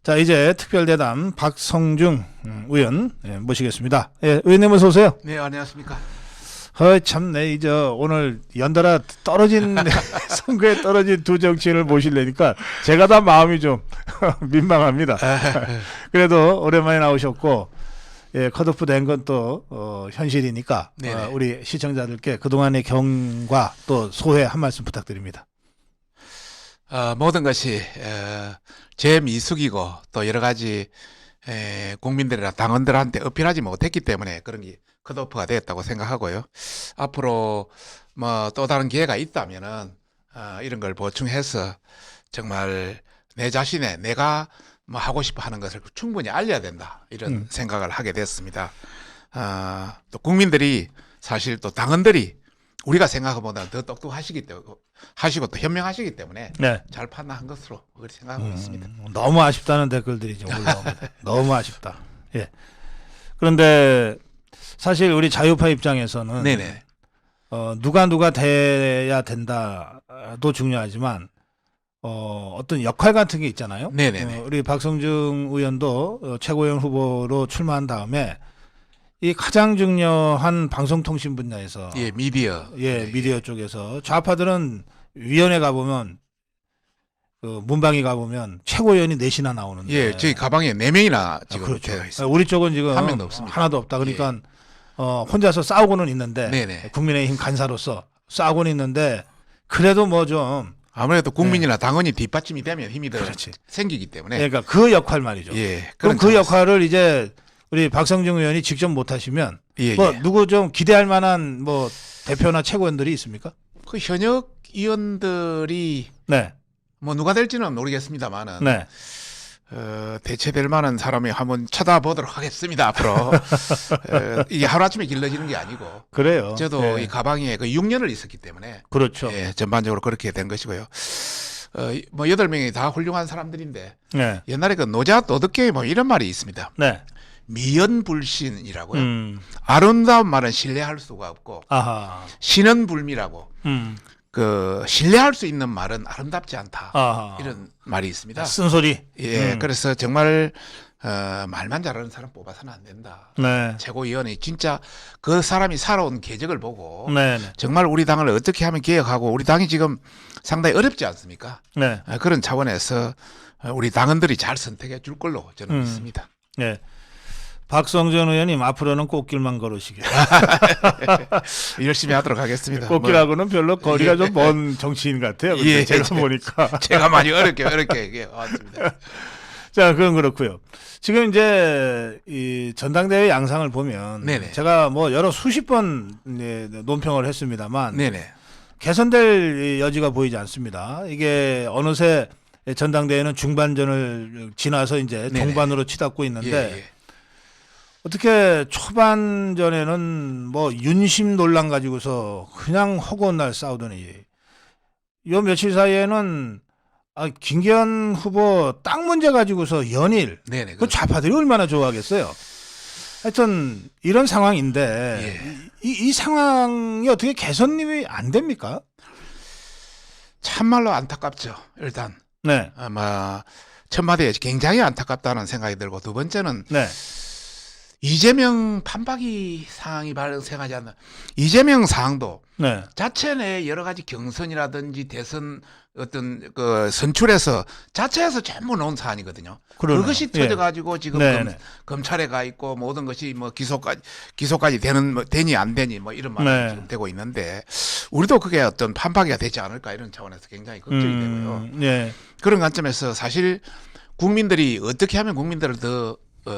자, 이제 특별대담 박성중 의원 모시겠습니다. 예, 의원님 어서 오세요. 네, 안녕하십니까. 참네, 이제 오늘 연달아 떨어진 선거에 떨어진 두 정치인을 모시려니까 제가 다 마음이 좀 민망합니다. 그래도 오랜만에 나오셨고, 예, 컷오프 된 건 또 현실이니까 우리 시청자들께 그동안의 경과 또 소회 한 말씀 부탁드립니다. 모든 것이 제 미숙이고 또 여러 가지 국민들이나 당원들한테 어필하지 못했기 때문에 그런 게 컷오프가 되었다고 생각하고요. 앞으로 뭐 또 다른 기회가 있다면은 이런 걸 보충해서 정말 내 자신의 내가 뭐 하고 싶어 하는 것을 충분히 알려야 된다, 이런 생각을 하게 됐습니다. 또 국민들이, 사실 또 당원들이 우리가 생각보다 더 똑똑하시기 때문에 하시고 또 현명하시기 때문에 잘 판단한 것으로 그렇게 생각하고 있습니다. 너무 아쉽다는 댓글들이 좀 올라옵니다. 너무 아쉽다. 예. 그런데 사실 우리 자유파 입장에서는 누가 돼야 된다도 중요하지만 어떤 역할 같은 게 있잖아요. 우리 박성중 의원도 최고위원 후보로 출마한 다음에 이 가장 중요한 방송통신 분야에서 미디어 미디어 쪽에서 좌파들은 위원회 가보면 그 문방위 가보면 최고위원이 넷이나 나오는데 저희 가방에 4명이나 지금 그렇죠. 되어 있습니다. 우리 쪽은 지금 한 명도 없습니다. 하나도 없다. 그러니까 혼자서 싸우고는 있는데 국민의힘 간사로서 싸우고는 있는데 그래도 뭐 좀 아무래도 국민이나 당원이 뒷받침이 되면 힘이 더 생기기 때문에 그러니까 그 역할 말이죠. 그럼 그 역할을 이제 우리 박성중 의원이 직접 못하시면 누구 좀 기대할 만한 뭐 대표나 최고위원들이 있습니까? 그 현역 의원들이 뭐 누가 될지는 모르겠습니다만은 대체될 만한 사람이 한번 쳐다보도록 하겠습니다. 앞으로 이게 하루아침에 길러지는 게 아니고 그래요. 저도 이 가방에 그 6년을 있었기 때문에 전반적으로 그렇게 된 것이고요. 뭐 8명이 다 훌륭한 사람들인데 옛날에 그 노자 도덕계에 뭐 이런 말이 있습니다. 미연불신이라고요. 아름다운 말은 신뢰할 수가 없고 신은 불미라고. 그 신뢰할 수 있는 말은 아름답지 않다. 이런 말이 있습니다. 쓴소리. 그래서 정말 말만 잘하는 사람 뽑아서는 안 된다. 최고위원이 진짜 그 사람이 살아온 궤적을 보고 정말 우리 당을 어떻게 하면 개혁하고, 우리 당이 지금 상당히 어렵지 않습니까? 그런 차원에서 우리 당원들이 잘 선택해 줄 걸로 저는 믿습니다. 박성준 의원님 앞으로는 꽃길만 걸으시길. 열심히 하도록 하겠습니다. 꽃길하고는 별로 거리가 좀 먼 정치인 같아요. 제가 보니까. 제가 많이 어렵게 왔습니다. 자, 그건 그렇고요. 지금 이제 이 전당대회 양상을 보면 제가 뭐 여러 수십 번 논평을 했습니다만 개선될 여지가 보이지 않습니다. 이게 어느새 전당대회는 중반전을 지나서 이제 동반으로 치닫고 있는데 어떻게 초반전에는 뭐 윤심 논란 가지고서 그냥 허구한 날 싸우더니 요 며칠 사이에는 김기현 후보 땅 문제 가지고서 연일 그 좌파들이 얼마나 좋아하겠어요. 하여튼 이런 상황인데 이 상황이 어떻게 개선이 안 됩니까? 참말로 안타깝죠. 일단 아마 첫마디에 굉장히 안타깝다는 생각이 들고, 두 번째는 이재명 판박이 상황이 발생하지 않는 이재명 상황도 자체 내 여러 가지 경선이라든지 대선 어떤 그 선출에서 자체에서 전부 놓은 사안이거든요. 그것이 터져가지고 지금 검찰에 가 있고 모든 것이 뭐 기소까지 되니 안 되니 뭐 이런 말이 지금 되고 있는데, 우리도 그게 어떤 판박이가 되지 않을까, 이런 차원에서 굉장히 걱정이 되고요. 그런 관점에서 사실 국민들이 어떻게 하면 국민들을 더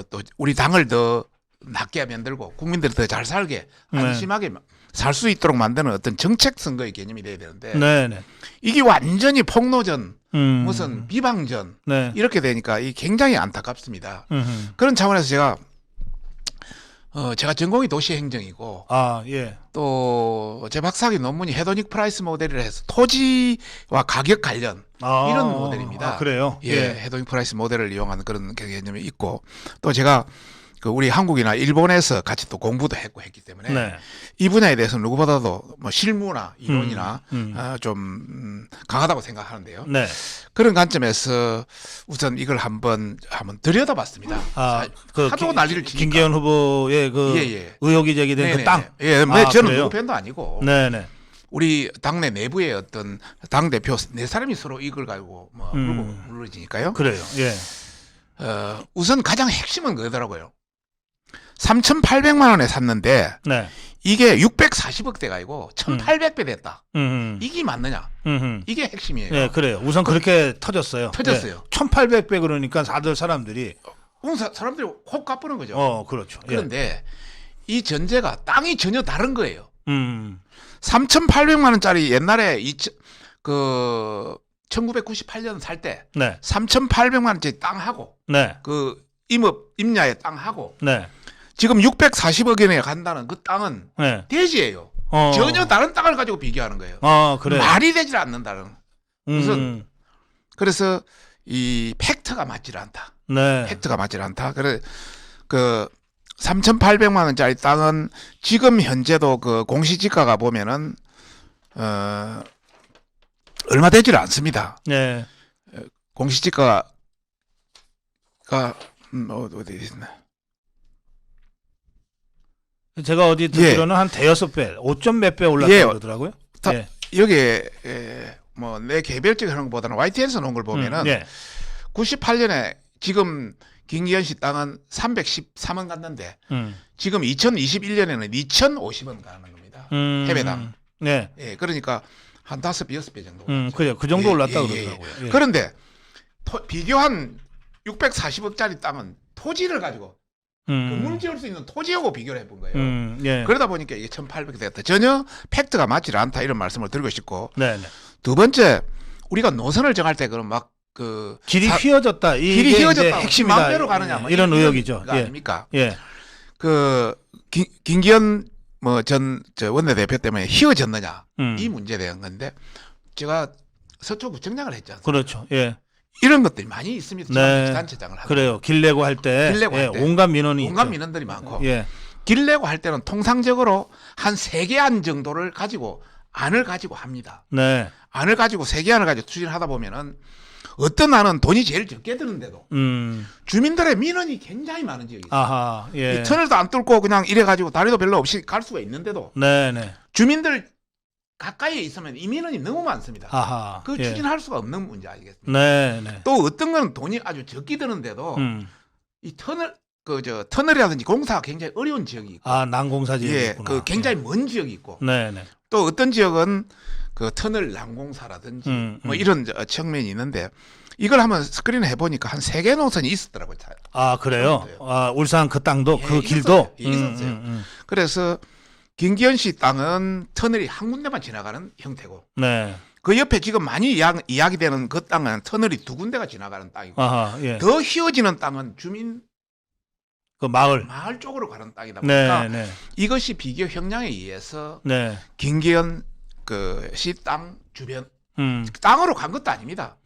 또 우리 당을 더 낫게 만들고 국민들이 더 잘 살게 안심하게 살 수 있도록 만드는 어떤 정책 선거의 개념이 돼야 되는데 이게 완전히 폭로전, 무슨 비방전 이렇게 되니까 이 굉장히 안타깝습니다. 그런 차원에서 제가 전공이 도시행정이고 또 제 박사학위 논문이 헤도닉 프라이스 모델이라 해서 토지와 가격 관련 이런 모델입니다. 그래요? 헤도닉 프라이스 모델을 이용하는 그런 개념이 있고, 또 제가 그 우리 한국이나 일본에서 같이 또 공부도 했기 때문에 이 분야에 대해서 누구보다도 뭐 실무나 이론이나 좀 강하다고 생각하는데요. 그런 관점에서 우선 이걸 한번 들여다봤습니다. 하도 난리를 치니까. 김기현 후보의 그 의혹이 제기된 그 땅. 저는 누구 편도 아니고. 네네. 우리 당내 내부의 어떤 당 대표 네 사람이 서로 이걸 가지고 뭐 물러지니까요. 그래요. 예. 우선 가장 핵심은 그거더라고요. 3,800만 원에 샀는데 네. 이게 640억대가 아니고 1,800배 됐다. 이게 맞느냐? 이게 핵심이에요. 네, 그래요. 우선 그렇게 터졌어요. 터졌어요. 네. 1,800배 그러니까 다들 사람들이 사람들이 혹 까부는 거죠. 그렇죠. 그런데 이 전제가 땅이 전혀 다른 거예요. 3,800만 원짜리 옛날에 1998년 살 때 네. 3,800만 원짜리 땅하고 네. 그 임야의 땅하고 네. 지금 640억 원에 간다는 그 땅은 네. 대지예요. 전혀 다른 땅을 가지고 비교하는 거예요. 그래요. 말이 되질 않는다는. 우선 그래서 이 팩트가 맞질 않다. 네. 팩트가 맞질 않다. 그래 그 3,800만 원짜리 땅은 지금 현재도 그 공시지가가 보면은 얼마 되질 않습니다. 네. 공시지가가 어디 있나? 제가 어디 듣기로는 한 대여섯 배, 5점 몇 배 올랐다고 그러더라고요. 여기에 뭐 내 개별적인 그런 것보다는 YTN에서 놓은 걸 보면은 98년에 지금 김기현 씨 땅은 313원 갔는데 지금 2021년에는 2,050원 가는 겁니다. 해배당. 네. 예, 그러니까 한 5배, 6배 정도. 그래요. 그 정도 올랐다고 그러더라고요. 그런데 비교한 640억짜리 땅은 토지를 가지고 건물 지을 수 있는 토지하고 비교를 해본 거예요. 그러다 보니까 이게 1,800이 됐다. 전혀 팩트가 맞지 않다 이런 말씀을 드리고 싶고. 네네. 두 번째, 우리가 노선을 정할 때 그럼 막 길이 휘어졌다. 길이 휘어졌다. 핵심이다. 마음대로 가느냐. 뭐 이런 의혹이죠. 아닙니까? 예. 김기현 전 원내대표 때문에 휘어졌느냐. 이 문제에 대한 건데 제가 서초구청장을 했지 않습니까? 그렇죠. 예. 이런 것들이 많이 있습니다. 네. 단체장을 하고. 그래요. 길 내고 할 때 온갖 민원이 온갖 있죠. 민원들이 많고. 예. 길 내고 할 때는 통상적으로 한 3개 안 정도를 가지고 안을 가지고 합니다. 네. 안을 가지고 3개 안을 가지고 추진하다 보면은 어떤 안은 돈이 제일 적게 드는데도 주민들의 민원이 굉장히 많은 지역이 있어요. 아하. 예. 이 터널도 안 뚫고 그냥 이래 가지고 다리도 별로 없이 갈 수가 있는데도 네네. 주민들 가까이에 있으면 이 민원이 너무 많습니다. 아하. 그 추진할 수가 없는 문제 아니겠습니까? 네네. 또 어떤 건 돈이 아주 적게 드는데도 이 터널이라든지 공사가 굉장히 어려운 지역이 있고, 난공사 지역이 있구나. 굉장히 먼 지역이 있고, 네네. 또 어떤 지역은 그 터널 난공사라든지 뭐 이런 측면이 있는데 이걸 한번 스크린 해보니까 한 3개 노선이 있었더라고요. 그래요? 울산 그 땅도 그 길도 있었어요. 그래서 김기현 씨 땅은 터널이 한 군데만 지나가는 형태고, 네. 그 옆에 지금 많이 이야기되는 그 땅은 터널이 2군데가 지나가는 땅이고, 예. 더 휘어지는 땅은 주민 그 마을 쪽으로 가는 땅이다 보니까 네. 이것이 비교 형량에 의해서 네. 김기현 씨 땅 주변 땅으로 간 것도 아닙니다.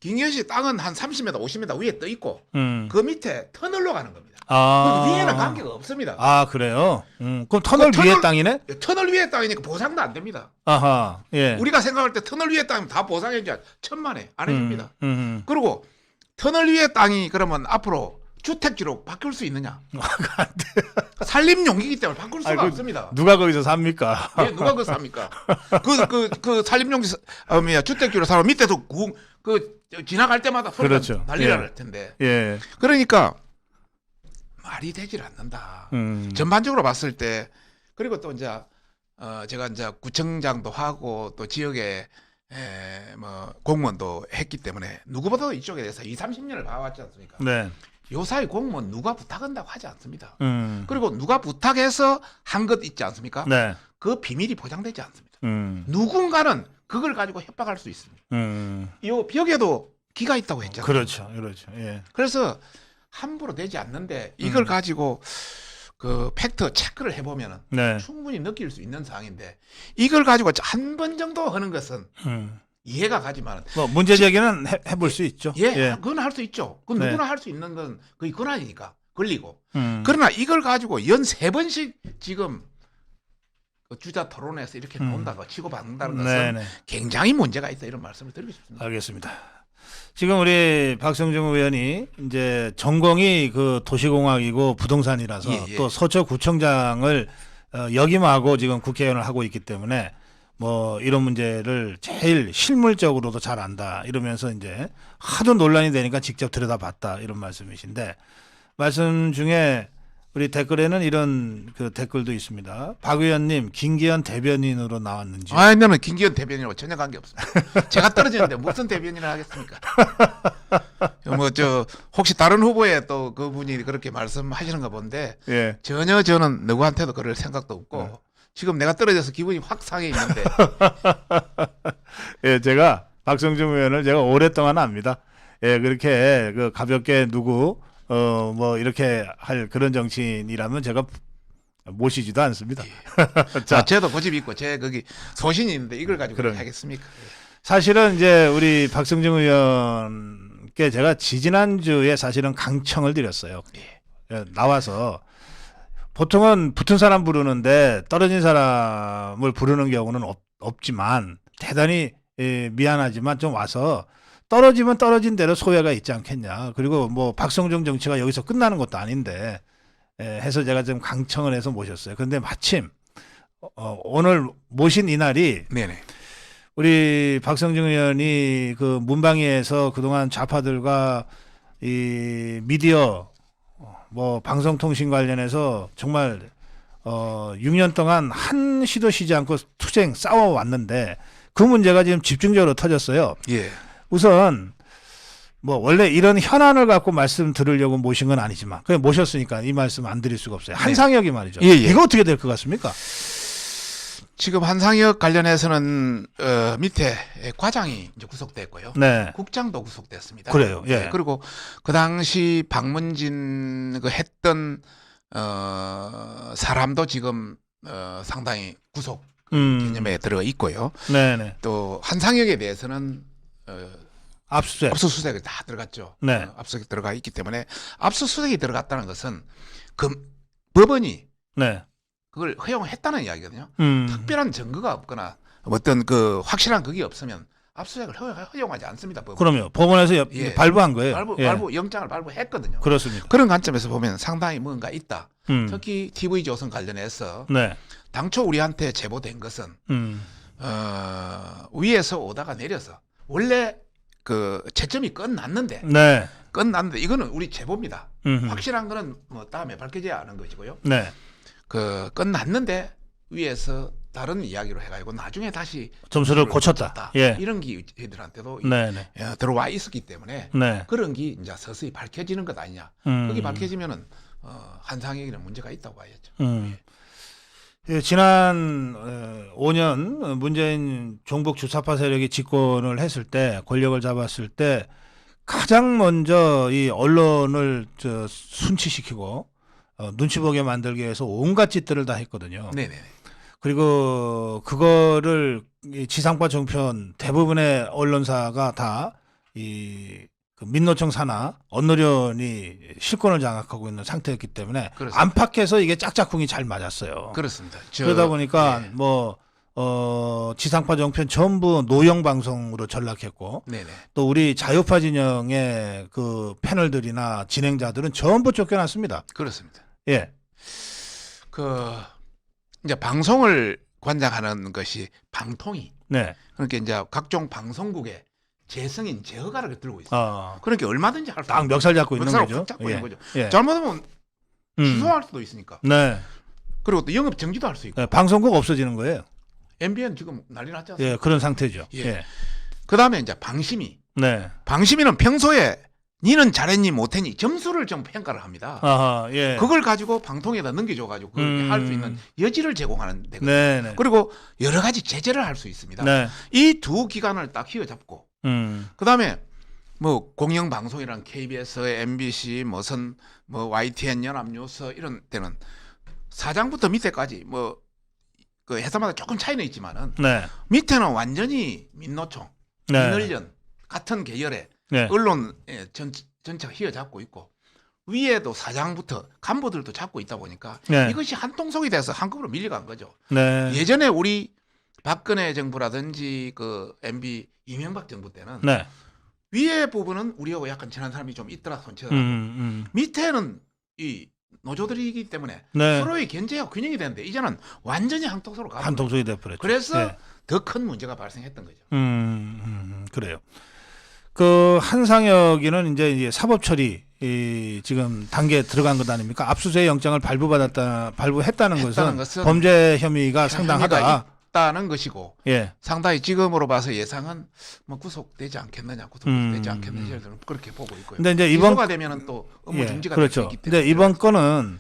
김기현 씨 땅은 한 30m, 50m 위에 떠 있고 그 밑에 터널로 가는 겁니다. 위에는 관계가 없습니다. 그래요? 그럼 터널 위에 땅이네? 터널 위에 땅이니까 보상도 안 됩니다. 아하. 예. 우리가 생각할 때 터널 위에 땅이면 다 보상해 줘야 천만에 안 해줍니다. 그리고 터널 위에 땅이 그러면 앞으로 주택지로 바뀔 수 있느냐? 안 돼. 산림용이기 때문에 바꿀 수가 없습니다. 누가 거기서 삽니까? 예, 누가 그거 삽니까? 그 산림용지 주택지로 살면 밑에서 지나갈 때마다 소리가 그렇죠. 난리가 날 텐데. 예. 그러니까 말이 되질 않는다. 전반적으로 봤을 때, 그리고 또 이제 제가 이제 구청장도 하고 또 지역에 뭐 공무원도 했기 때문에 누구보다도 이쪽에 대해서 20-30년을 봐왔지 않습니까? 네. 요사이 공무원 누가 부탁한다고 하지 않습니다. 그리고 누가 부탁해서 한 것 있지 않습니까? 네. 그 비밀이 보장되지 않습니다. 누군가는 그걸 가지고 협박할 수 있습니다. 이 벽에도 기가 있다고 했잖아요. 그렇죠. 예. 그래서 함부로 되지 않는데 이걸 가지고 그 팩트 체크를 해보면은 충분히 느낄 수 있는 사항인데 이걸 가지고 한 번 정도 하는 것은 이해가 가지만 뭐 문제 제기는 해볼 수 있죠. 그건 할 수 있죠. 그건 누구나 할 수 있는 건 거의 권한이니까 걸리고. 그러나 이걸 가지고 연 3번씩 지금 주자 토론에서 이렇게 나온다고 치고받는다는 것은 굉장히 문제가 있다 이런 말씀을 드리고 싶습니다. 알겠습니다. 지금 우리 박성중 의원이 이제 전공이 그 도시공학이고 부동산이라서 예, 예. 또 서초구청장을 역임하고 지금 국회의원을 하고 있기 때문에 뭐 이런 문제를 제일 실물적으로도 잘 안다 이러면서 이제 하도 논란이 되니까 직접 들여다봤다 이런 말씀이신데, 말씀 중에 우리 댓글에는 이런 그 댓글도 있습니다. 박 의원님 김기현 대변인으로 나왔는지. 아, 나는 김기현 대변인하고 전혀 관계 없습니다. 제가 떨어지는데 무슨 대변인을 하겠습니까? 뭐 저 혹시 다른 후보에 또 그분이 그렇게 말씀하시는가 본데 예. 전혀 저는 누구한테도 그럴 생각도 없고 지금 내가 떨어져서 기분이 확 상해 있는데. 예, 제가 박성중 의원을 제가 오랫동안 압니다. 예, 그렇게 그 가볍게 누구 뭐 이렇게 할 그런 정치인이라면 제가 모시지도 않습니다. 예. 자, 저도 고집이 있고 제 거기 소신이 있는데 이걸 가지고 그렇게 하겠습니까? 사실은 이제 우리 박성중 의원께 제가 지지난주에 사실은 강청을 드렸어요. 예, 나와서 보통은 붙은 사람 부르는데 떨어진 사람을 부르는 경우는 없지만 대단히 미안하지만 좀 와서 떨어지면 떨어진 대로 소외가 있지 않겠냐. 그리고 뭐 박성중 정치가 여기서 끝나는 것도 아닌데 해서 제가 좀 강청을 해서 모셨어요. 그런데 마침 오늘 모신 이날이 네네. 우리 박성중 의원이 그 문방위에서 그동안 좌파들과 이 미디어 뭐 방송통신 관련해서 정말 6년 동안 한 시도 쉬지 않고 투쟁 싸워왔는데 그 문제가 지금 집중적으로 터졌어요. 예. 우선 뭐 원래 이런 현안을 갖고 말씀 들으려고 모신 건 아니지만 그냥 모셨으니까 이 말씀 안 드릴 수가 없어요. 한상혁이 말이죠. 예, 예. 이거 어떻게 될 것 같습니까? 지금 한상혁 관련해서는 밑에 과장이 이제 구속됐고요. 네. 국장도 구속됐습니다. 그래요. 예. 네, 그리고 그 당시 박문진 그 했던 사람도 지금 상당히 구속 개념에 들어 있고요. 네네. 또 한상혁에 대해서는 압수수색. 압수수색이 다 들어갔죠. 네. 압수수색이 들어가 있기 때문에 압수수색이 들어갔다는 것은 그 법원이 네. 그걸 허용했다는 이야기거든요. 특별한 증거가 없거나 어떤 그 확실한 그게 없으면 압수수색을 허용하지 않습니다. 법원. 그럼요. 법원에서 예. 발부한 거예요. 발부 영장을 발부했거든요. 그렇습니다. 그런 관점에서 보면 상당히 뭔가 있다. 음. 특히 TV조선 관련해서 네. 당초 우리한테 제보된 것은 위에서 오다가 내려서 원래 그 채점이 끝났는데 네. 이거는 우리 제보입니다. 음흠. 확실한 거는 뭐 다음에 밝혀져야 하는 것이고요. 네. 그 끝났는데 위에서 다른 이야기로 해가지고 나중에 다시 점수를 고쳤다. 예. 이런 기들한테도 네네. 들어와 있었기 때문에 네. 그런 게 이제 서서히 밝혀지는 것 아니냐. 그게 밝혀지면은 한상혁에는 문제가 있다고 봐야죠. 예, 지난 5년 문재인 종북 주사파 세력이 집권을 했을 때 권력을 잡았을 때 가장 먼저 이 언론을 순치시키고 눈치 보게 만들기 위해서 온갖 짓들을 다 했거든요. 네네. 그리고 그거를 이 지상파 종편 대부분의 언론사가 다 이 민노총 산하 언노련이 실권을 장악하고 있는 상태였기 때문에 그렇습니다. 안팎에서 이게 짝짝꿍이 잘 맞았어요. 그렇습니다. 그러다 보니까 네. 뭐 지상파 종편 전부 노영 방송으로 전락했고 네네. 또 우리 자유파 진영의 그 패널들이나 진행자들은 전부 쫓겨났습니다. 그렇습니다. 예. 그 이제 방송을 관장하는 것이 방통위. 네. 그러니까 이제 각종 방송국의 재승인 제허가를 들고 있어요. 그러니까 얼마든지 할 수 딱 멱살 잡고 있는 멱살을 거죠. 확 잡고 있는 거죠. 예. 잘못하면 취소할 수도 있으니까. 네. 그리고 또 영업 정지도 할 수 있고. 네. 방송국 없어지는 거예요. MBN 지금 난리 났지 않습니까? 예, 그런 상태죠. 예. 예. 그다음에 이제 방심위. 네. 방심위는 평소에 니는 잘했니 못했니 점수를 좀 평가를 합니다. 아하, 예. 그걸 가지고 방통에다 넘겨줘가지고 그걸 할 수 있는 여지를 제공하는 데거든요. 네. 그리고 여러 가지 제재를 할 수 있습니다. 네. 이 두 기관을 딱 휘어잡고 그다음에 뭐 공영방송이랑 KBS, MBC, 무슨 뭐 YTN, 연합뉴스 이런 데는 사장부터 밑에까지 뭐 그 회사마다 조금 차이는 있지만은 네. 밑에는 완전히 민노총, 네. 민언련 같은 계열의 네. 언론 전체가 휘어잡고 있고 위에도 사장부터 간부들도 잡고 있다 보니까 네. 이것이 한통속이 돼서 한꺼번로 밀려간 거죠. 네. 예전에 우리 박근혜 정부라든지 그 MB 이명박 정부 때는 네. 위에 부분은 우리하고 약간 친한 사람이 좀 있더라 손치더라도 밑에는 이 노조들이기 때문에 네. 서로의 견제와 균형이 되는데 이제는 완전히 한통속으로 가버렸어요. 한통속이 돼버렸죠. 그래서 네. 더 큰 문제가 발생했던 거죠. 그래요. 그 한상혁이는 이제 사법 처리 지금 단계에 들어간 것 아닙니까? 압수수색 영장을 발부했다는 것은 범죄 혐의가 상당하다. 있다는 것이고 예. 상당히 지금으로 봐서 예상은 뭐 구속되지 않겠느냐, 구속되지 않겠느냐 저는 그렇게 보고 있고요. 근데 이제 기소가 되면은 또 업무 중지가 될 수 그렇죠. 있기 때문에. 근데 이번 건은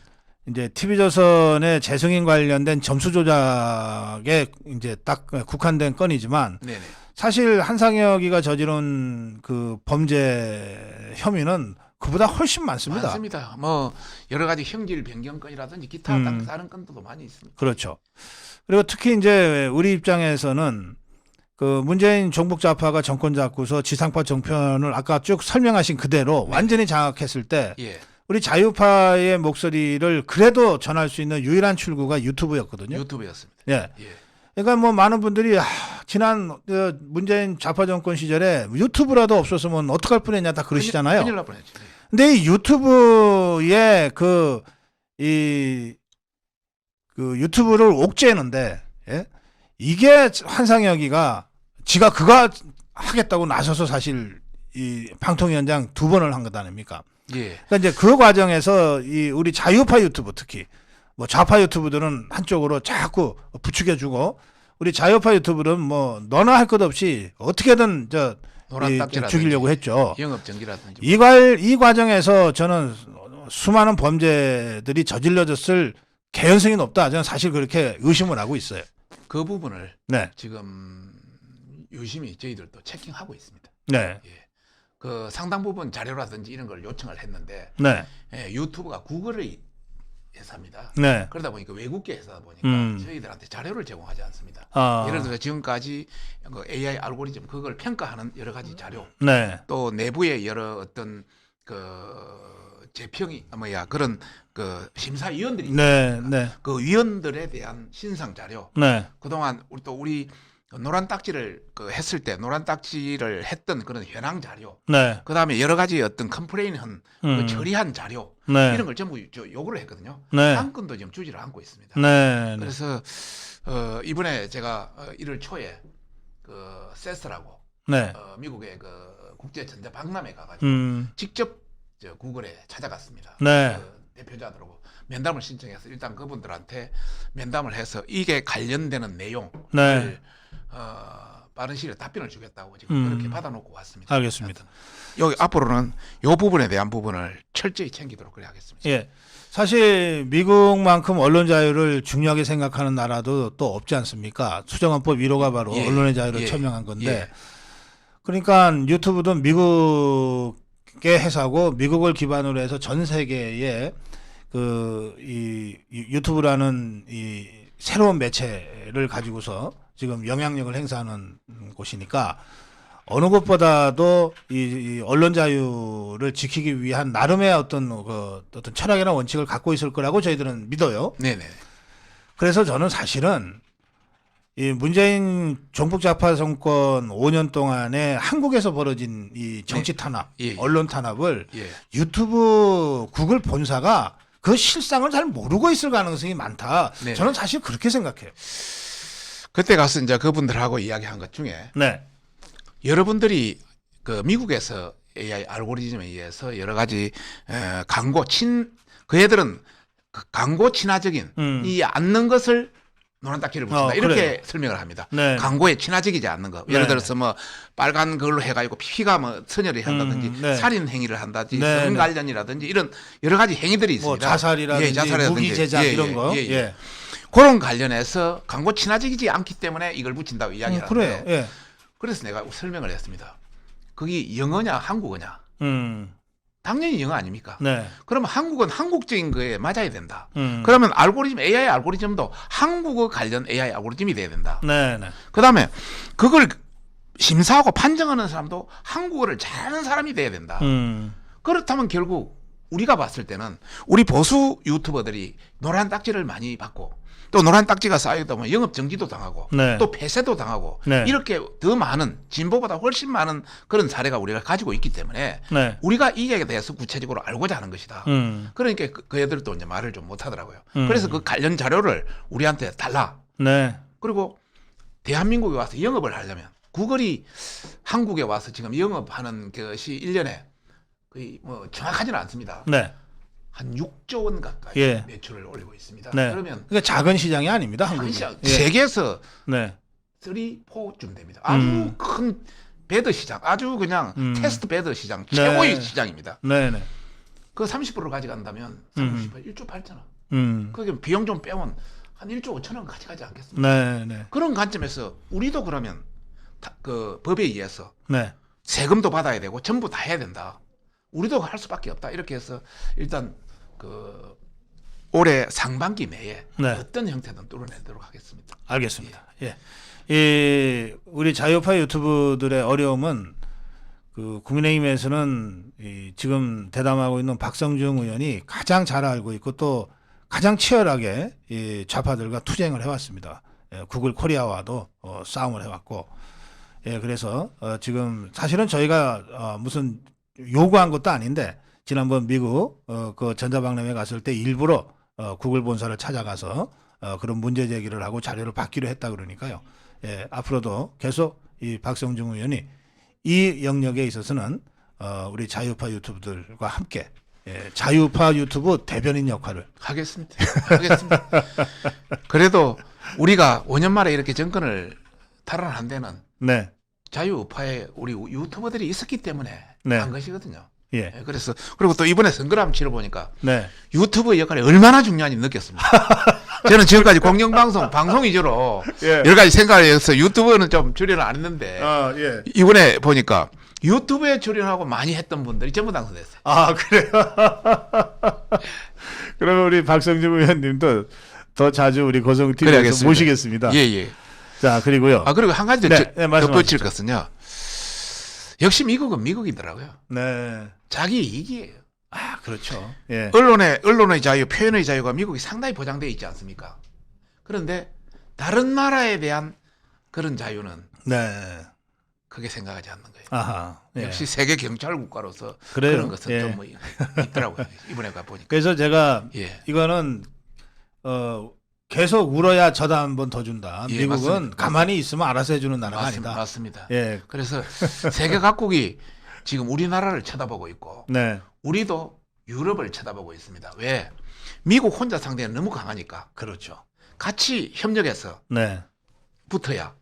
이제 TV조선의 재승인 관련된 점수 조작에 이제 딱 국한된 건이지만 네네. 사실 한상혁이가 저지른 그 범죄 혐의는 그보다 훨씬 많습니다. 많습니다. 뭐 여러 가지 형질 변경 건이라든지 기타 다른 건도 많이 있습니다. 그렇죠. 그리고 특히 이제 우리 입장에서는 그 문재인 정북 좌파가 정권 잡고서 지상파 정편을 아까 쭉 설명하신 그대로 완전히 장악했을 때 예. 우리 자유파의 목소리를 그래도 전할 수 있는 유일한 출구가 유튜브였거든요. 유튜브였습니다. 예. 예. 그러니까 뭐 많은 분들이 지난 문재인 좌파 정권 시절에 유튜브라도 없었으면 어떡할 뻔했냐 다 그러시잖아요. 큰일 날 뻔했죠. 근데 이 유튜브에 그 유튜브를 옥죄는데 예? 이게 한상혁이가 지가 그거 하겠다고 나서서 사실 이 방통위원장 2번을 한 것 아닙니까? 예. 그러니까 이제 그 과정에서 이 우리 자유파 유튜브 특히 뭐 좌파 유튜브들은 한쪽으로 자꾸 부추겨주고 우리 자유파 유튜브는 뭐 너나 할 것 없이 어떻게든 죽이려고 했죠. 영업 정지라든지. 이 과정에서 저는 수많은 범죄들이 저질러졌을 개연성이 높다. 저는 사실 그렇게 의심을 하고 있어요. 그 부분을 네. 지금 유심히 저희들도 체킹하고 있습니다. 네. 예. 그 상당 부분 자료라든지 이런 걸 요청을 했는데 네. 예, 유튜브가 구글의 회사입니다. 네. 그러다 보니까 외국계 회사다 보니까 저희들한테 자료를 제공하지 않습니다. 예를 들어서 지금까지 그 AI 알고리즘 그걸 평가하는 여러 가지 자료, 네. 또 내부의 여러 어떤 그 재평이 그런 그 심사위원들이 네. 네. 그 위원들에 대한 신상 자료. 네. 그동안 우리 노란 딱지를 했을 때 노란 딱지를 했던 그런 현황 자료. 네. 그다음에 여러 가지 어떤 컴플레인한 그 처리한 자료. 네. 이런 걸 전부 요구를 했거든요. 네. 한 건도 지금 주지를 않고 있습니다. 네. 그래서 이번에 제가 1월 초에 그 세스라고 네. 미국의 그 국제 전자 박람회 가가지고 직접 구글에 찾아갔습니다. 네. 그 대표자들하고 면담을 신청해서 일단 그분들한테 면담을 해서 이게 관련되는 내용을 네. 빠른 시일에 답변을 주겠다고 지금 그렇게 받아놓고 왔습니다. 알겠습니다. 여기 앞으로는 이 부분에 대한 부분을 철저히 챙기도록 그래 하겠습니다. 예. 사실 미국만큼 언론 자유를 중요하게 생각하는 나라도 또 없지 않습니까? 수정헌법 1호가 바로 예. 언론의 자유를 예. 천명한 건데 예. 그러니까 유튜브도 미국의 회사고 미국을 기반으로 해서 전 세계에 이 유튜브라는 이 새로운 매체를 가지고서 지금 영향력을 행사하는 곳이니까 어느 것보다도 이 언론 자유를 지키기 위한 나름의 어떤 철학이나 원칙을 갖고 있을 거라고 저희들은 믿어요. 네네. 그래서 저는 사실은 이 문재인 정북 좌파 정권 5년 동안에 한국에서 벌어진 이 정치 탄압, 예. 언론 탄압을 예. 유튜브 구글 본사가 그 실상을 잘 모르고 있을 가능성이 많다. 네. 저는 사실 그렇게 생각해요. 그때 가서 이제 그분들하고 이야기한 것 중에 네. 여러분들이 그 미국에서 AI 알고리즘에 의해서 여러 가지 그 애들은 그 광고 친화적인 이 않는 것을 노란 딱지를 붙인다 이렇게 그래요. 설명을 합니다. 네. 광고에 친화적이지 않는 거. 예를 네. 들어서 뭐 빨간 걸로 해가지고 피가 뭐 선열을 한다든지 네. 살인 행위를 한다든지 네. 성 관련이라든지 이런 여러 가지 행위들이 있습니다. 뭐 자살이라든지 무기 제작 이런 거. 예. 그런 관련해서 광고 친화적이지 않기 때문에 이걸 붙인다고 이야기를 그래요. 하는데 예. 그래서 내가 설명을 했습니다. 그게 영어냐 한국어냐? 당연히 영어 아닙니까? 네. 그러면 한국은 한국적인 거에 맞아야 된다. 그러면 AI 알고리즘도 한국어 관련 AI 알고리즘이 돼야 된다. 네. 그다음에 그걸 심사하고 판정하는 사람도 한국어를 잘하는 사람이 돼야 된다. 그렇다면 결국 우리가 봤을 때는 우리 보수 유튜버들이 노란 딱지를 많이 받고 또 노란 딱지가 쌓이다 보면 영업 정지도 당하고 네. 또 폐쇄도 당하고 네. 이렇게 더 많은 진보보다 훨씬 많은 그런 사례가 우리가 가지고 있기 때문에 네. 우리가 이에 대해서 구체적으로 알고자 하는 것이다. 그러니까 그 애들도 이제 말을 좀 못하더라고요. 그래서 그 관련 자료를 우리한테 달라. 네. 그리고 대한민국에 와서 영업을 하려면 구글이 한국에 와서 지금 영업하는 것이 1년에 거의 뭐 정확하지는 않습니다. 네. 한 6조 원 가까이 예. 매출을 올리고 있습니다. 네. 그러면 그러니까 작은 시장이 아닙니다. 한국은. 예. 세계에서 네. 3, 4쯤 됩니다. 아주 큰 배드 시장, 아주 그냥 테스트 배드 시장, 최고의 시장입니다. 네네. 그 30%를 가져간다면 30% 1조 8천원. 그게 비용 좀 빼면 한 1조 5천원 가져가지 않겠습니까? 네네. 그런 관점에서 우리도 그러면 그 법에 의해서 네. 세금도 받아야 되고 전부 다 해야 된다. 우리도 할 수밖에 없다. 이렇게 해서 일단 그 올해 상반기 내에 네. 어떤 형태든 뚫어내도록 하겠습니다. 알겠습니다. 예. 이 우리 자유파 유튜브들의 어려움은 그 국민의힘에서는 이 지금 대담하고 있는 박성중 의원이 가장 잘 알고 있고 또 가장 치열하게 이 좌파들과 투쟁을 해왔습니다. 예, 구글 코리아와도 싸움을 해왔고, 예, 그래서 지금 사실은 저희가 무슨 요구한 것도 아닌데 지난번 미국 그 전자박람회 갔을 때 일부러 구글 본사를 찾아가서 그런 문제 제기를 하고 자료를 받기로 했다 그러니까요. 예, 앞으로도 계속 이 박성중 의원이 이 영역에 있어서는 우리 자유파 유튜브들과 함께 예, 자유파 유튜브 대변인 역할을 하겠습니다. 하겠습니다. 그래도 우리가 5년 만에 이렇게 정권을 탈환한 데는 네. 자유우파에 우리 유튜버들이 있었기 때문에 네. 한 것이거든요. 예. 네, 그래서 그리고 또 이번에 선거를 한번 치러보니까 네. 유튜브의 역할이 얼마나 중요한지 느꼈습니다. 저는 지금까지 공영방송, 방송 위주로 예. 여러 가지 생각을 해서 유튜브는 좀 출연을 안 했는데 예. 이번에 보니까 유튜브에 출연하고 많이 했던 분들이 전부 당선됐어요. 아, 그래요? 그러면 우리 박성중 의원님도 더 자주 우리 고성TV에서 모시겠습니다. 예, 예. 자, 그리고요. 아, 그리고 한 가지 더 네, 덧붙일 것은요. 역시 미국은 미국이더라고요. 네. 자기 이익이에요. 아, 그렇죠. 예. 언론의 자유, 표현의 자유가 미국이 상당히 보장되어 있지 않습니까? 그런데 다른 나라에 대한 그런 자유는 네. 크게 생각하지 않는 거예요. 아하. 예. 역시 세계 경찰 국가로서 그래요. 그런 것은 예. 좀 뭐 있더라고요. 이번에 가 보니까. 그래서 제가 예. 이거는 계속 울어야 저다 한 번 더 준다. 예, 미국은 맞습니다. 가만히 있으면 알아서 해주는 나라가 아니다. 맞습니다. 예. 그래서 세계 각국이 지금 우리나라를 쳐다보고 있고 네. 우리도 유럽을 쳐다보고 있습니다. 왜? 미국 혼자 상대는 너무 강하니까. 그렇죠. 같이 협력해서 네. 붙어야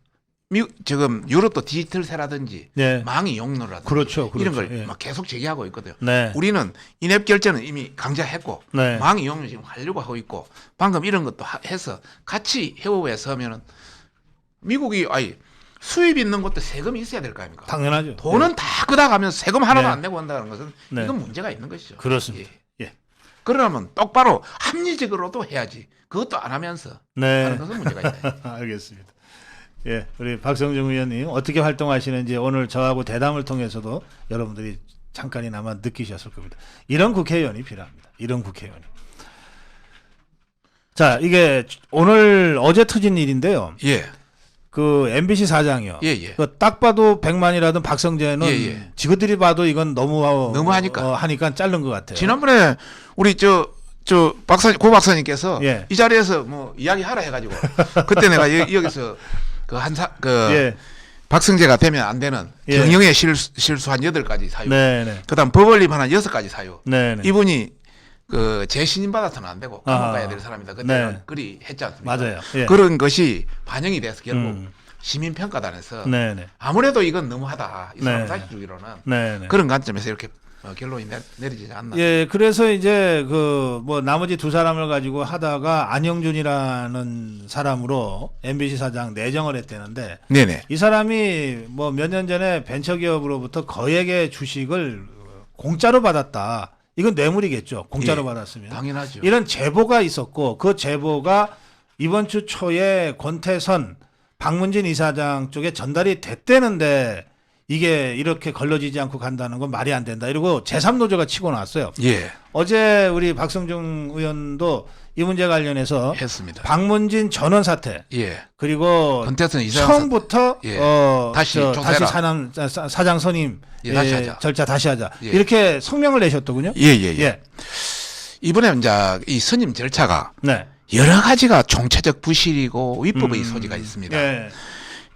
지금 유럽도 디지털세라든지 네. 망 이용료라든지 그렇죠. 이런 그렇죠. 걸 예. 막 계속 제기하고 있거든요. 네. 우리는 인앱 결제는 이미 강제했고 네. 망 이용료 지금 하려고 하고 있고 방금 이런 것도 해서 같이 협업해서 하면은 미국이 수입 있는 것도 세금이 있어야 될 거 아닙니까? 당연하죠. 돈은 네. 다 끄다 가면 세금 하나도 네. 안 내고 한다는 것은 네. 이건 문제가 있는 것이죠. 그렇습니다. 예. 그러면 똑바로 합리적으로도 해야지. 그것도 안 하면서 네. 하는 것은 문제가 있다. 알겠습니다. 예, 우리 박성중 의원님 어떻게 활동하시는지 오늘 저하고 대담을 통해서도 여러분들이 잠깐이나마 느끼셨을 겁니다. 이런 국회의원이 필요합니다. 이런 국회의원이. 자, 이게 오늘 어제 터진 일인데요. 예. 그 MBC 사장이요. 예, 예. 그 딱 봐도 100만이라던 박성재는 예, 예. 지그들이 봐도 이건 너무 하니까 하니까 자른 것 같아요. 지난번에 우리 고 박사님께서 예. 이 자리에서 뭐 이야기하라 해가지고 그때 내가 여기서 예. 박성재가 되면 안 되는 예. 경영의 실수 한 8가지 사유. 네네. 그다음 법원립 한 6가지 사유. 네네. 이분이 그 재신임 받아서는 안 되고 감옥 아하. 가야 될 사람이다. 그때 네. 그리 했지 않습니까? 맞아요. 예. 그런 것이 반영이 돼서 결국 음. 시민평가단에서 네네. 아무래도 이건 너무하다. 이 사람 네. 다시 주기로는 네네. 그런 관점에서 이렇게 결론이 내려지지 않나. 예, 그래서 이제 그 뭐 나머지 두 사람을 가지고 하다가 안영준이라는 사람으로 MBC 사장 내정을 했대는데 네네. 이 사람이 뭐 몇 년 전에 벤처기업으로부터 거액의 주식을 공짜로 받았다. 이건 뇌물이겠죠. 공짜로 예, 받았으면. 당연하죠. 이런 제보가 있었고 그 제보가 이번 주 초에 권태선 박문진 이사장 쪽에 전달이 됐대는데 이게 이렇게 걸러지지 않고 간다는 건 말이 안 된다. 이러고 제3노조가 치고 나왔어요. 예. 어제 우리 박성중 의원도 이 문제 관련해서 했습니다. 박문진 전원 사태, 예. 그리고 권태선 이사장 처음부터 예. 다시 사장 선임 예, 다시 하자. 절차 다시 하자 예. 이렇게 성명을 내셨더군요. 예. 이번에 이제 이 선임 절차가 네. 여러 가지가 총체적 부실이고 위법의 소지가 있습니다. 예.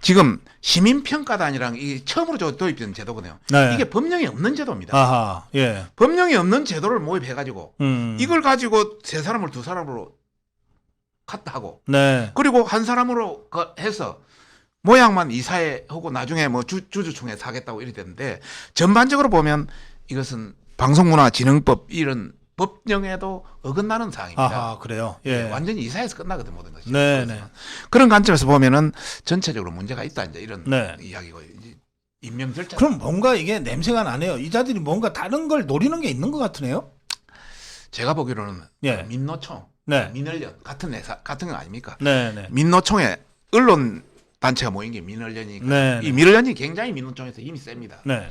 지금 시민평가단이랑 이 처음으로 도입된 제도거든요. 네. 이게 법령이 없는 제도입니다. 아하, 예. 법령이 없는 제도를 모집해가지고 이걸 가지고 세 사람을 두 사람으로 카트하고 네. 그리고 한 사람으로 해서 모양만 이사회 하고 나중에 뭐 주주총회 사겠다고 이래 됐는데 전반적으로 보면 이것은 방송문화진흥법 이런 법령에도 어긋나는 사항입니다. 아하, 그래요. 예. 완전히 이사회에서 끝나거든 모든 것이. 네. 그런 관점에서 보면은 전체적으로 문제가 있다 이제 이런 네. 이야기고 임명 절차. 그럼 뭔가 이게 냄새가 나네요. 이 자들이 뭔가 다른 걸 노리는 게 있는 것 같으네요. 제가 보기로는 예. 민노총, 네. 민언련 같은 거 아닙니까? 네. 민노총에 언론 단체가 모인 게 민언련이니까 네. 이 민언련이 굉장히 민노총에서 힘이 셉니다. 네.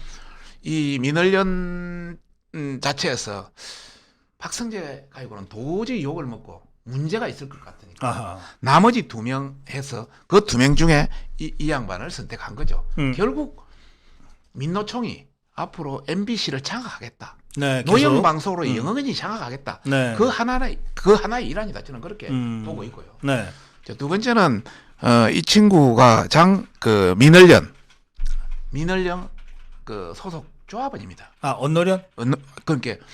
이 민언련 자체에서 박성재 가지고는 도저히 욕을 먹고 문제가 있을 것 같으니까 아하. 나머지 2명 해서 그 2명 중에 이 양반을 선택한 거죠. 결국 민노총이 앞으로 MBC를 장악하겠다. 네, 노영 방송으로 영원히 장악하겠다. 네. 그 하나의 일환이다. 저는 그렇게 보고 있고요. 네. 두 번째는 이 친구가 민언련 그 소속 조합원입니다. 아, 언노련? 그러니까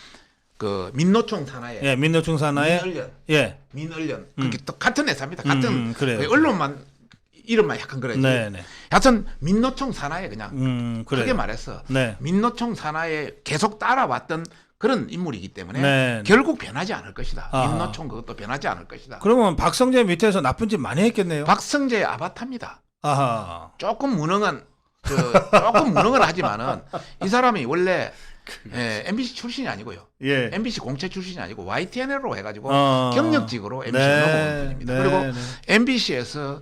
그 민노총 산하에 예, 민노총 산하에 민언련, 예. 민언련 그게 또 같은 회사입니다. 같은 그래요. 언론만 이름만 약간 그래지. 네. 하여튼 민노총 산하에 그냥 그래요. 크게 말해서 네. 민노총 산하에 계속 따라왔던 그런 인물이기 때문에 네. 결국 변하지 않을 것이다. 아하. 민노총 그것도 변하지 않을 것이다. 그러면 박성재 밑에서 나쁜 짓 많이 했겠네요. 박성재의 아바타입니다. 아하. 조금 무능은 하지만은 이 사람이 원래 MBC 출신이 아니고요. 예. MBC 공채 출신이 아니고 YTN으로 해가지고 어. 경력직으로 MBC에 네. 넘어온 분입니다. 네. 그리고 네. MBC에서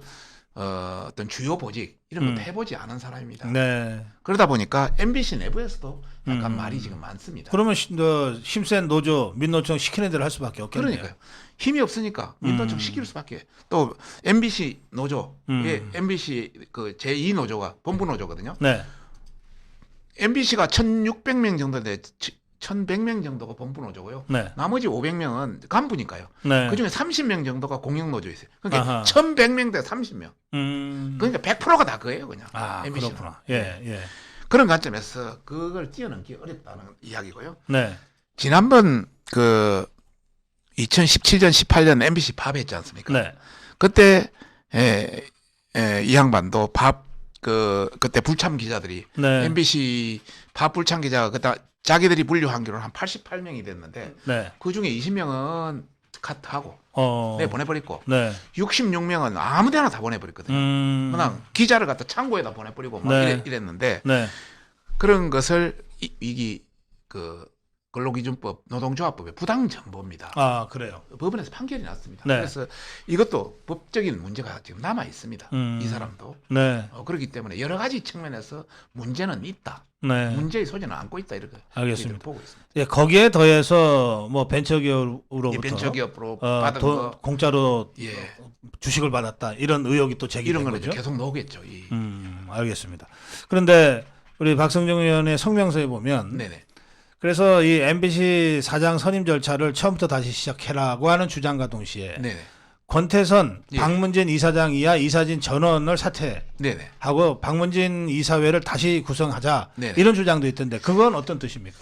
어떤 주요 보직 이런 거 해보지 않은 사람입니다. 네. 그러다 보니까 MBC 내부에서도 약간 말이 지금 많습니다. 그러면 힘센 노조, 민노총 시키는 대로 할 수밖에 없겠네요. 그러니까요. 힘이 없으니까 민노총 시킬 수밖에. 또 MBC 노조, MBC 그 제2 노조가 본부 노조거든요. 네. MBC가 1,600명 정도인데 1,100명 정도가 본부 노조고요. 네. 나머지 500명은 간부니까요. 네. 그중에 30명 정도가 공영 노조에 있어요. 그러니까 아하. 1,100명 대 30명. 그러니까 100%가 다 그거예요, 그냥. 아, MBC는. 그렇구나. 예. 그런 관점에서 그걸 뛰어넘기 어렵다는 이야기고요. 네. 지난번 그 2017년 18년 MBC 밥 했지 않습니까? 네. 그때 이 양반도 그때 불참 기자들이 네. MBC 밥 불참 기자가 그때 자기들이 분류한 한 88명이 됐는데 네. 그 중에 20명은 카트하고 보내버렸고 네. 66명은 아무데나 다 보내버렸거든요. 그냥 기자를 갖다 창고에다 보내버리고 막 네. 이랬는데 네. 그런 것을 이기 그 근로기준법 노동조합법의 부당정보입니다. 아, 그래요. 법원에서 판결이 났습니다. 네. 그래서 이것도 법적인 문제가 지금 남아 있습니다. 이 사람도 네. 그렇기 때문에 여러 가지 측면에서 문제는 있다. 네. 문제의 소지는 안고 있다 이렇게 알겠습니다. 보고 있습니다. 예, 거기에 더해서 뭐 벤처기업으로부터 벤처기업으로 받은 거 공짜로 예. 주식을 받았다 이런 의혹이 또 제기된 이런 거는 거죠. 계속 나오겠죠. 알겠습니다. 그런데 우리 박성중 의원의 성명서에 보면 네네. 그래서 이 MBC 사장 선임 절차를 처음부터 다시 시작해라고 하는 주장과 동시에 네네. 권태선, 예. 박문진 이사장 이하 이사진 전원을 사퇴하고 네네. 박문진 이사회를 다시 구성하자 네네. 이런 주장도 있던데 그건 어떤 뜻입니까?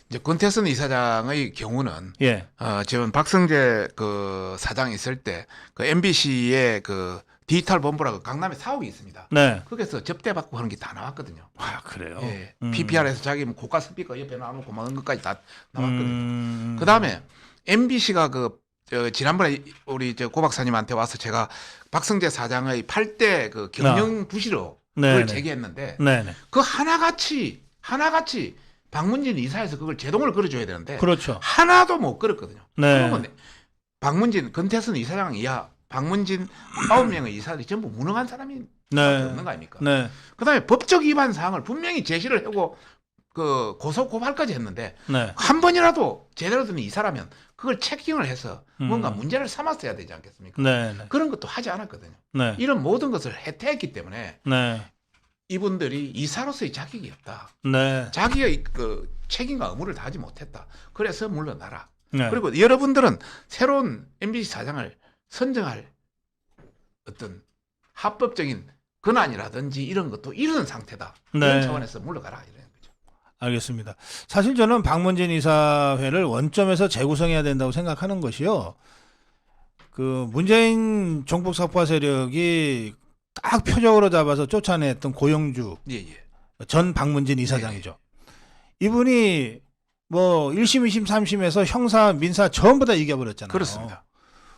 이제 권태선 이사장의 경우는 예. 지금 박성재 그 사장이 있을 때 그 MBC의 그 디지털 본부라고 강남에 사옥이 있습니다. 네. 거기서 접대받고 하는 게 다 나왔거든요. 아, 그래요. 예. PPR에서 자기 뭐 고가 스피커 옆에 놔놓고 막 그런 것까지 다 나왔거든요. 그 다음에 MBC가 지난번에 우리 고 박사님한테 와서 제가 박성재 사장의 8대 그 경영 부실을 제기했는데 네네. 그 하나같이 박문진 이사에서 그걸 제동을 걸어줘야 되는데 그렇죠. 하나도 못 걸었거든요. 네. 그러면 박문진, 권태선 이사장 이하 박문진 9명의 이사들이 전부 무능한 사람이 네. 없는 거 아닙니까? 네. 그다음에 법적 위반 사항을 분명히 제시를 하고 그 고소 고발까지 했는데 네. 한 번이라도 제대로 된 이사라면 그걸 체킹을 해서 뭔가 문제를 삼았어야 되지 않겠습니까? 네. 네. 그런 것도 하지 않았거든요. 네. 이런 모든 것을 해태했기 때문에 네. 이분들이 이사로서의 자격이 없다. 네. 자기의 그 책임과 의무를 다하지 못했다. 그래서 물러나라. 네. 그리고 여러분들은 새로운 MBC 사장을 선정할 어떤 합법적인 권한이라든지 이런 것도 이런 상태다. 네. 이런 차원에서 물러가라. 이런 거죠. 알겠습니다. 사실 저는 박문진 이사회를 원점에서 재구성해야 된다고 생각하는 것이요. 그 문재인 종북 삭파 세력이 딱 표적으로 잡아서 쫓아냈던 고영주 예. 전 박문진 이사장이죠. 이분이 뭐 1심, 2심, 3심에서 형사, 민사 전부 다 이겨버렸잖아요. 그렇습니다.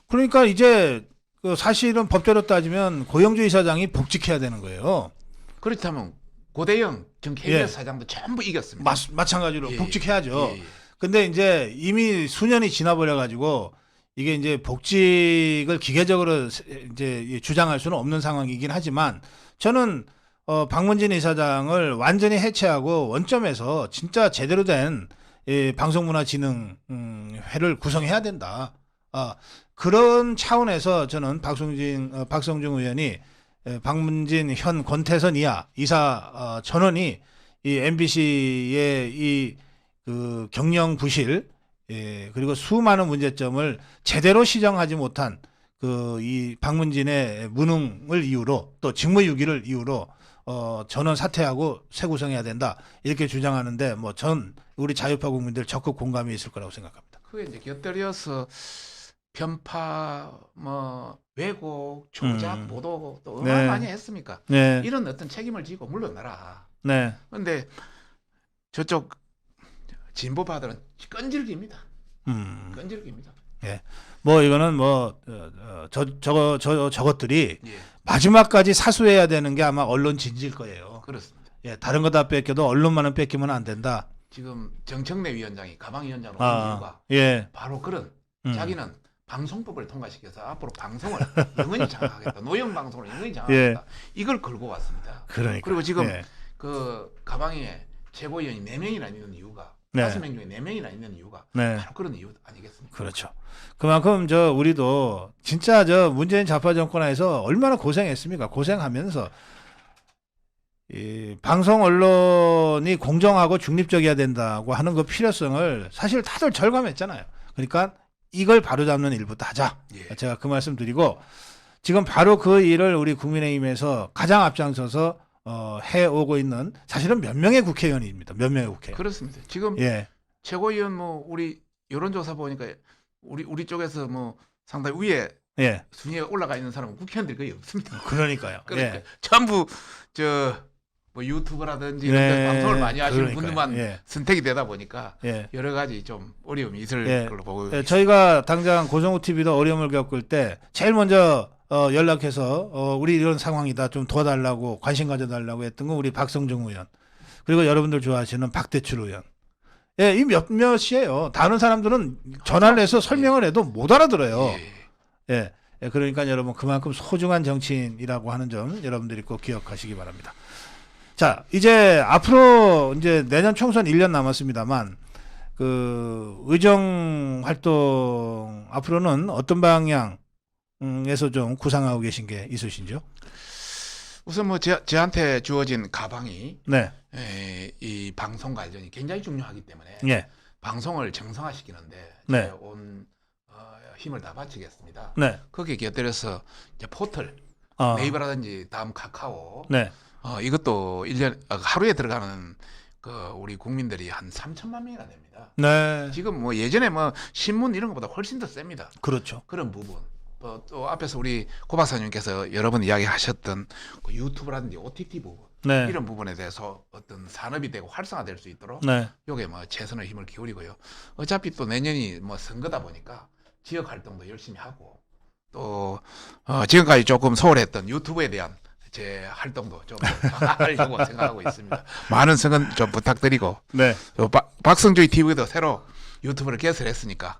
그러니까 이제 그 사실은 법대로 따지면 고영주 이사장이 복직해야 되는 거예요. 그렇다면 고대영 전 KBS 사장도 전부 이겼습니다. 마찬가지로 복직해야죠. 예. 근데 이제 이미 수년이 지나버려 가지고 이게 이제 복직을 기계적으로 이제 주장할 수는 없는 상황이긴 하지만 저는 박문진 이사장을 완전히 해체하고 원점에서 진짜 제대로 된 방송문화진흥회를 구성해야 된다. 그런 차원에서 저는 박성중 의원이 박문진 현 권태선 이사 전원이 이 MBC의 이 그 경영 부실 그리고 수많은 문제점을 제대로 시정하지 못한 그 이 박문진의 무능을 이유로 또 직무유기를 이유로 전원 사퇴하고 새 구성해야 된다 이렇게 주장하는데 뭐 전 우리 자유파 국민들 적극 공감이 있을 거라고 생각합니다. 그게 이제 곁들여서 편파, 뭐 왜곡, 조작, 보도 또 얼마나 많이 했습니까? 네. 이런 어떤 책임을 지고 물러나라. 네. 그런데 저쪽 진보파들은 끈질깁니다. 끈질깁니다. 예. 뭐 이거는 뭐 저것들이 마지막까지 사수해야 되는 게 아마 언론 진지일 거예요. 그렇습니다. 예, 다른 거 다 뺏겨도 언론만은 뺏기면 안 된다. 지금 정청래 위원장이 가방위원장으로 온 이유가 바로 그런 자기는 방송법을 통과시켜서 앞으로 방송을 영원히 장악하겠다. 노영 방송을 영원히 장악하겠다. 이걸 걸고 왔습니다. 그러니까. 그리고 지금 그 가방위에 최고위원이 4명이나 있는 이유가 5명 중에 4명이나 있는 이유가 바로 그런 이유 아니겠습니까? 그렇죠. 그만큼 우리도 진짜 문재인 좌파 정권 하에서 얼마나 고생했습니까? 고생하면서 이 방송 언론이 공정하고 중립적이어야 된다고 하는 그 필요성을 사실 다들 절감했잖아요. 그러니까 이걸 바로잡는 일부터 하자. 제가 그 말씀 드리고 지금 바로 그 일을 우리 국민의힘에서 가장 앞장서서 해오고 있는 사실은 몇 명의 국회의원입니다. 몇 명의 국회의원. 그렇습니다. 지금 최고위원 뭐 우리 여론조사 보니까 우리 쪽에서 뭐 상당히 위에 순위에 올라가 있는 사람은 국회의원들이 거의 없습니다. 그러니까요. 그러니까 전부 뭐 유튜브라든지 방송을 많이 하시는 분들만 선택이 되다 보니까 여러 가지 좀 어려움이 있을 걸로 보고 있습니다. 저희가 당장 고성우 TV도 어려움을 겪을 때 제일 먼저 연락해서 우리 이런 상황이다 좀 도와달라고 관심 가져달라고 했던 건 우리 박성중 의원 그리고 여러분들 좋아하시는 박대출 의원. 이 몇몇이에요. 다른 사람들은 전화를 해서 설명을 해도 못 알아들어요. 그러니까 여러분 그만큼 소중한 정치인이라고 하는 점 여러분들이 꼭 기억하시기 바랍니다. 자, 이제 앞으로 이제 내년 총선 1년 남았습니다만 그 의정 활동 앞으로는 어떤 방향에서 좀 구상하고 계신 게 있으신지요? 우선 뭐 저한테 주어진 가방이 이 방송 관련이 굉장히 중요하기 때문에 방송을 정상화시키는데 온 힘을 다 바치겠습니다. 거기에 곁들여서 이제 포털 네이버라든지 다음 카카오 이것도 1년 하루에 들어가는 그 우리 국민들이 한 3천만 명이나 됩니다. 지금 뭐 예전에 뭐 신문 이런 것보다 훨씬 더 셉니다. 그렇죠. 그런 부분. 또 앞에서 우리 고 박사님께서 여러 번 이야기하셨던 그 유튜브라든지 OTT 부분 이런 부분에 대해서 어떤 산업이 되고 활성화될 수 있도록 요게 뭐 최선의 힘을 기울이고요. 어차피 또 내년이 뭐 선거다 보니까 지역 활동도 열심히 하고 또 지금까지 조금 소홀했던 유튜브에 대한 제 활동도 좀 하려고 생각하고 있습니다. 많은 성원 좀 부탁드리고 또 박성주의 TV도 새로 유튜브를 개설했으니까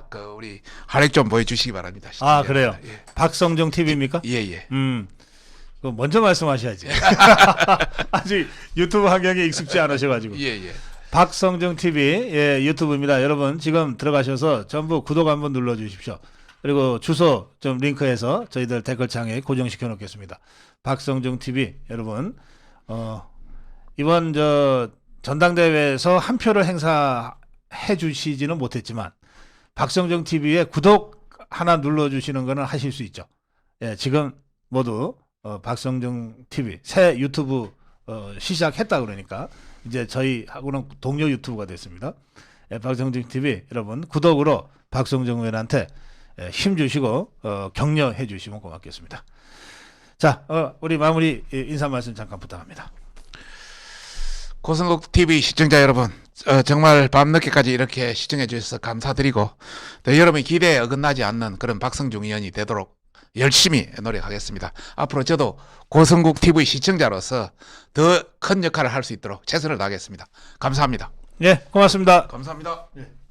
그 우리 활약 좀 보여주시기 바랍니다. 아 그래요? 예. 박성정 TV입니까? 예예. 그 먼저 말씀하셔야지. 아직 유튜브 환경에 익숙지 않으셔가지고. 예예. 박성정 TV 예, 유튜브입니다. 여러분 지금 들어가셔서 전부 구독 한번 눌러주십시오. 그리고 주소 좀 링크해서 저희들 댓글창에 고정시켜 놓겠습니다. 박성정 TV 여러분 이번 저 전당대회에서 한 표를 행사해 주시지는 못했지만 박성정 TV에 구독 하나 눌러주시는 거는 하실 수 있죠. 예, 지금 모두 박성정 TV 새 유튜브 시작했다 그러니까 이제 저희하고는 동료 유튜브가 됐습니다. 예, 박성정 TV 여러분 구독으로 박성정 의원한테 힘 주시고 격려해 주시면 고맙겠습니다. 자, 우리 마무리 인사 말씀 잠깐 부탁합니다. 고성국 TV 시청자 여러분, 정말 밤늦게까지 이렇게 시청해 주셔서 감사드리고 또 여러분의 기대에 어긋나지 않는 그런 박성중 의원이 되도록 열심히 노력하겠습니다. 앞으로 저도 고성국 TV 시청자로서 더 큰 역할을 할 수 있도록 최선을 다하겠습니다. 감사합니다. 예, 고맙습니다. 감사합니다. 예.